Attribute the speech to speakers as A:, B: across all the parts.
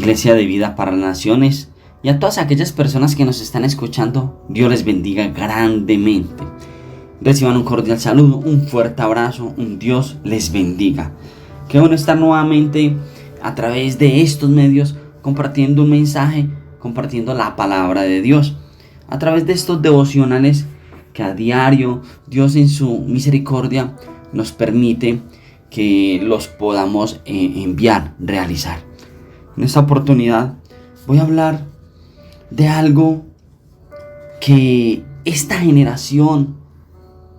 A: Iglesia de Vida para las Naciones, y a todas aquellas personas que nos están escuchando, Dios les bendiga grandemente. Reciban un cordial saludo, un fuerte abrazo, un Dios les bendiga. Qué bueno estar nuevamente a través de estos medios compartiendo un mensaje, compartiendo la palabra de Dios, a través de estos devocionales que a diario Dios en su misericordia nos permite que los podamos enviar, realizar. En esta oportunidad voy a hablar de algo que esta generación,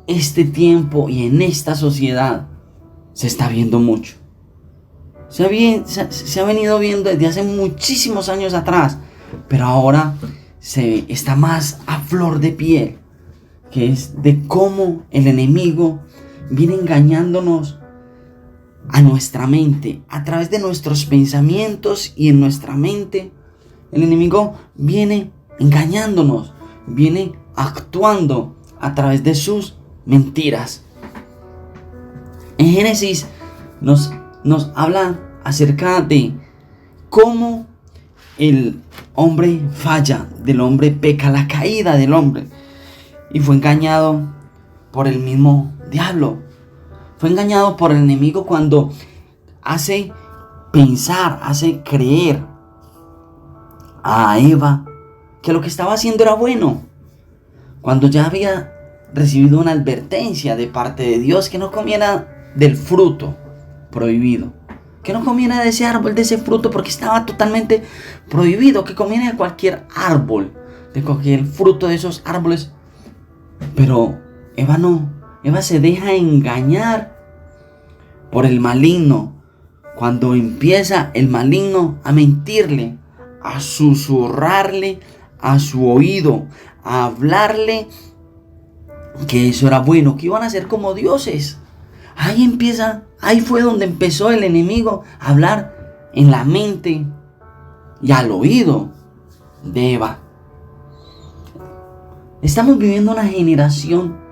A: este tiempo y en esta sociedad se está viendo mucho. Se ha venido viendo desde hace muchísimos años atrás, pero ahora se está más a flor de piel, que es de cómo el enemigo viene engañándonos a nuestra mente, a través de nuestros pensamientos y en nuestra mente. El enemigo viene engañándonos, viene actuando a través de sus mentiras. En Génesis nos habla acerca de cómo el hombre falla, del hombre peca, la caída del hombre, y fue engañado por el mismo diablo. Fue engañado por el enemigo cuando hace pensar, hace creer a Eva que lo que estaba haciendo era bueno, cuando ya había recibido una advertencia de parte de Dios que no comiera del fruto prohibido, que no comiera de ese árbol, de ese fruto, porque estaba totalmente prohibido, que comiera de cualquier árbol, de cualquier fruto de esos árboles. Pero Eva no. Eva se deja engañar por el maligno. Cuando empieza el maligno a mentirle, a susurrarle a su oído, a hablarle que eso era bueno, que iban a ser como dioses. Ahí fue donde empezó el enemigo a hablar en la mente y al oído de Eva. Estamos viviendo una generación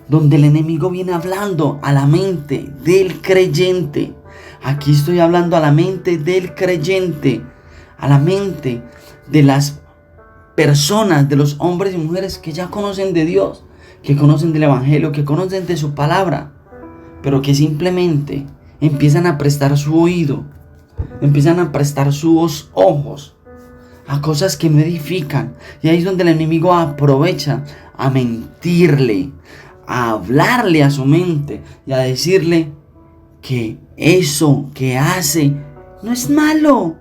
A: donde el enemigo viene hablando a la mente del creyente. Aquí estoy hablando a la mente del creyente, a la mente de las personas, de los hombres y mujeres que ya conocen de Dios, que conocen del Evangelio, que conocen de su palabra, pero que simplemente empiezan a prestar su oído, empiezan a prestar sus ojos a cosas que no edifican. Y ahí es donde el enemigo aprovecha a mentirle, a hablarle a su mente y a decirle que eso que hace no es malo,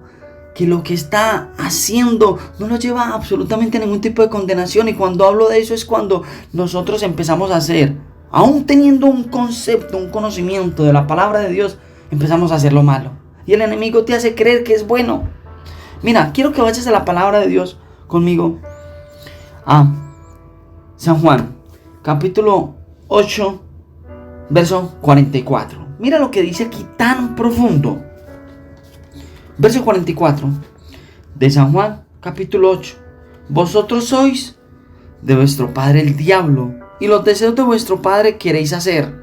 A: que lo que está haciendo no lo lleva a absolutamente ningún tipo de condenación. Y cuando hablo de eso es cuando nosotros empezamos a hacer, aún teniendo un concepto, un conocimiento de la palabra de Dios, empezamos a hacer lo malo. Y el enemigo te hace creer que es bueno. Mira, quiero que vayas a la palabra de Dios conmigo, a San Juan, capítulo 8, verso 44. Mira lo que dice aquí tan profundo. Verso 44 de San Juan, capítulo 8. Vosotros sois de vuestro padre el diablo, y los deseos de vuestro padre queréis hacer.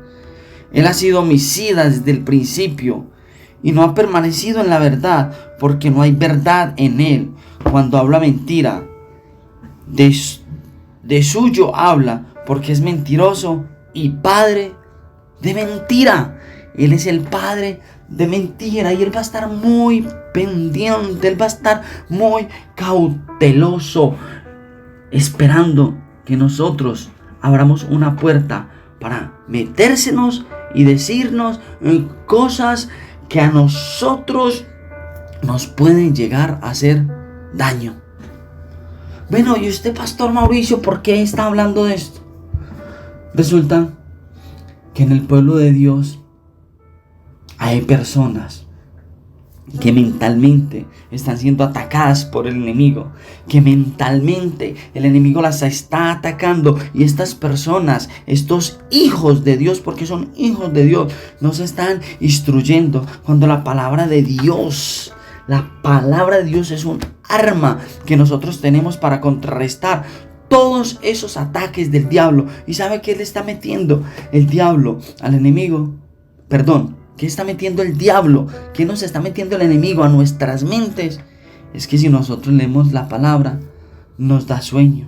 A: Él ha sido homicida desde el principio, y no ha permanecido en la verdad, porque no hay verdad en él. Cuando habla mentira, de suyo habla, porque es mentiroso y padre de mentira. Él es el padre de mentira, y él va a estar muy pendiente, él va a estar muy cauteloso, esperando que nosotros abramos una puerta para metérsenos y decirnos cosas que a nosotros nos pueden llegar a hacer daño. Bueno, ¿y usted, Pastor Mauricio, por qué está hablando de esto? Resulta que en el pueblo de Dios hay personas que mentalmente están siendo atacadas por el enemigo, que mentalmente el enemigo las está atacando, y estas personas, estos hijos de Dios, porque son hijos de Dios, nos están instruyendo cuando la palabra de Dios es un arma que nosotros tenemos para contrarrestar todos esos ataques del diablo. ¿Y sabe qué le está metiendo el diablo al enemigo? ¿Qué está metiendo el diablo? ¿Qué nos está metiendo el enemigo a nuestras mentes? es que si nosotros leemos la palabra, nos da sueño.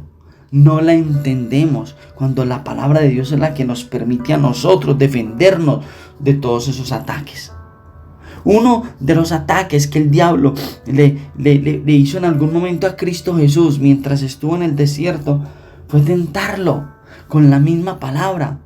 A: No la entendemos cuando la palabra de Dios es la que nos permite a nosotros defendernos de todos esos ataques. Uno de los ataques que el diablo le hizo en algún momento a Cristo Jesús mientras estuvo en el desierto fue tentarlo con la misma palabra.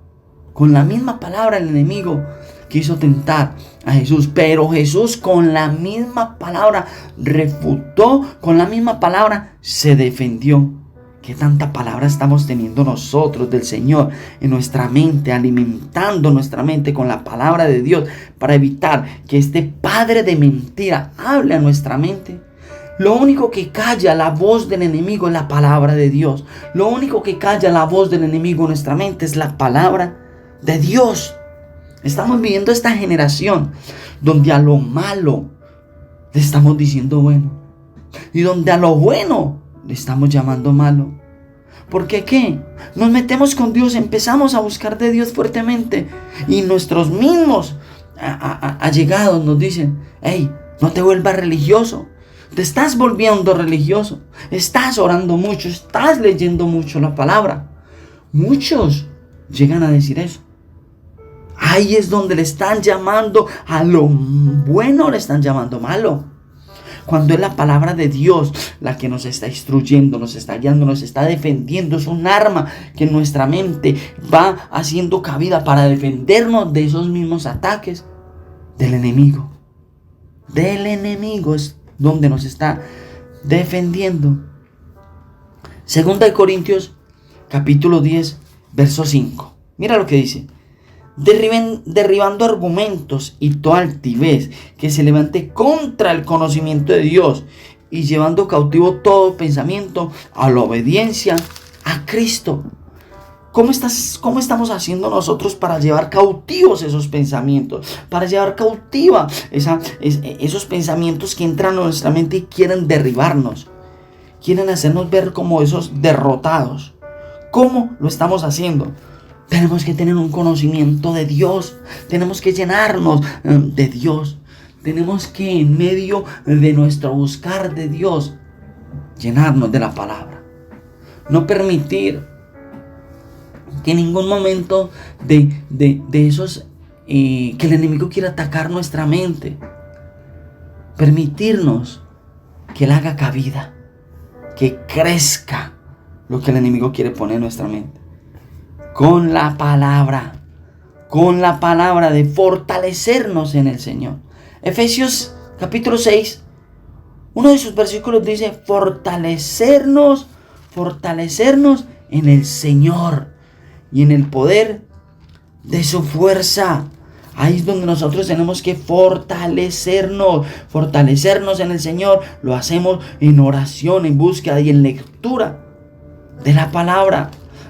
A: Con la misma palabra el enemigo quiso tentar a Jesús, pero Jesús con la misma palabra refutó, con la misma palabra se defendió. ¿Qué tanta palabra estamos teniendo nosotros del Señor en nuestra mente, alimentando nuestra mente con la palabra de Dios para evitar que este padre de mentira hable a nuestra mente? Lo único que calla la voz del enemigo es la palabra de Dios. Lo único que calla la voz del enemigo en nuestra mente es la palabra de Dios. Estamos viviendo esta generación donde a lo malo le estamos diciendo bueno y donde a lo bueno le estamos llamando malo. ¿Por qué qué? Nos metemos con Dios, empezamos a buscar de Dios fuertemente y nuestros mismos allegados nos dicen: hey, no te vuelvas religioso, te estás volviendo religioso, estás orando mucho, estás leyendo mucho la palabra. Muchos llegan a decir eso. Ahí es donde le están llamando a lo bueno, le están llamando malo. Cuando es la palabra de Dios la que nos está instruyendo, nos está guiando, nos está defendiendo. Es un arma que en nuestra mente va haciendo cabida para defendernos de esos mismos ataques del enemigo. Del enemigo es donde nos está defendiendo. Segunda de Corintios, capítulo 10, verso 5. Mira lo que dice. Derribando argumentos y toda altivez que se levante contra el conocimiento de Dios y llevando cautivo todo pensamiento a la obediencia a Cristo. ¿Cómo estamos haciendo nosotros para llevar cautivos esos pensamientos? Para llevar cautiva esos pensamientos que entran a nuestra mente y quieren derribarnos. Quieren hacernos ver como esos derrotados. ¿Cómo lo estamos haciendo? Tenemos que tener un conocimiento de Dios. Tenemos que llenarnos de Dios. Tenemos que, en medio de nuestro buscar de Dios, llenarnos de la palabra. No permitir que en ningún momento de esos que el enemigo quiera atacar nuestra mente. Permitirnos que Él haga cabida, que crezca lo que el enemigo quiere poner en nuestra mente. Con la palabra de fortalecernos en el Señor. Efesios capítulo 6, uno de sus versículos dice: fortalecernos en el Señor y en el poder de su fuerza. Ahí es donde nosotros tenemos que fortalecernos en el Señor. Lo hacemos en oración, en búsqueda y en lectura de la palabra.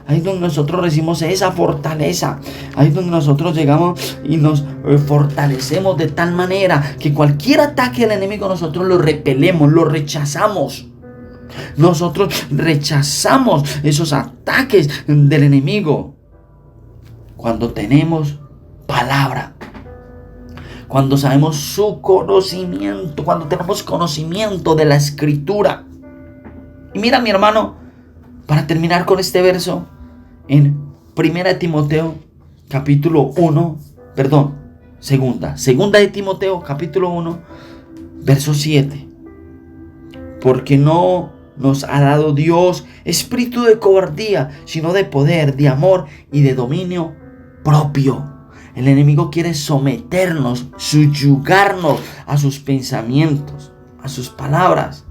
A: Ahí es donde nosotros recibimos esa fortaleza. Ahí es donde nosotros llegamos y nos fortalecemos de tal manera que cualquier ataque del enemigo nosotros lo repelemos, lo rechazamos. Nosotros rechazamos esos ataques del enemigo cuando tenemos palabra. Cuando sabemos su conocimiento, cuando tenemos conocimiento de la Escritura. Y mira, mi hermano, para terminar con este verso, en 1 de Timoteo, capítulo 1, segunda de Timoteo, capítulo 1, verso 7. Porque no nos ha dado Dios espíritu de cobardía, sino de poder, de amor y de dominio propio. El enemigo quiere someternos, subyugarnos a sus pensamientos, a sus palabras.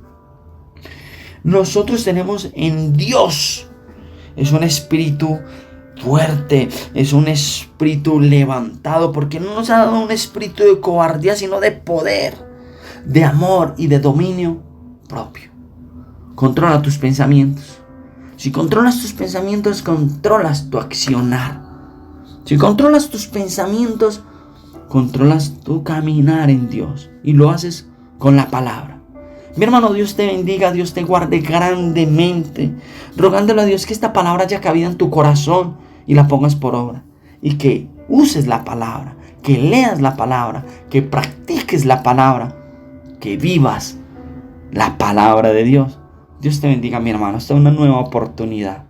A: Nosotros tenemos en Dios, es un espíritu fuerte, es un espíritu levantado, porque no nos ha dado un espíritu de cobardía, sino de poder, de amor y de dominio propio. Controla tus pensamientos. Si controlas tus pensamientos, controlas tu accionar. Si controlas tus pensamientos, controlas tu caminar en Dios. Y lo haces con la palabra. Mi hermano, Dios te bendiga, Dios te guarde grandemente. Rogándole a Dios que esta palabra haya cabida en tu corazón y la pongas por obra. Y que uses la palabra, que leas la palabra, que practiques la palabra, que vivas la palabra de Dios. Dios te bendiga, mi hermano. Esta es una nueva oportunidad